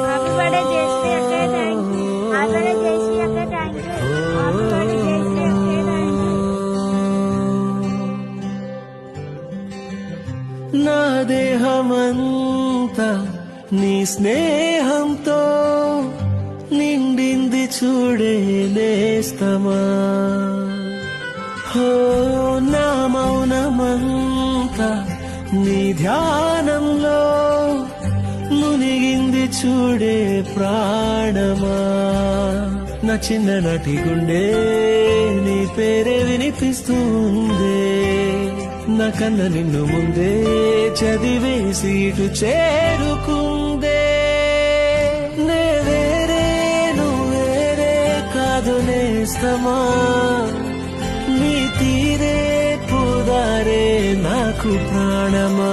Happy birthday Jayashree అక్క, thank you. Happy birthday Jayashree అక్క, thank you. Happy birthday Jayashree అక్క, thank you. నా దేహమంతా నీ స్నేహంతో నిండింది చూడే నేస్తమా. హో నా మౌనమంతా నీ ధ్యానంలో మునిగింది చూడే ప్రాణమా. నా చిన్ననాటి గుండె నీ పేరే వినిపిస్తుంది. నా కన్న నిన్ను ముందే చదివేసి ఇటు చేరుకుందే. నే వేరే నువ్వేరే కాదు నేస్తమా. నీ తీరే పుదారే నాకు ప్రాణమా.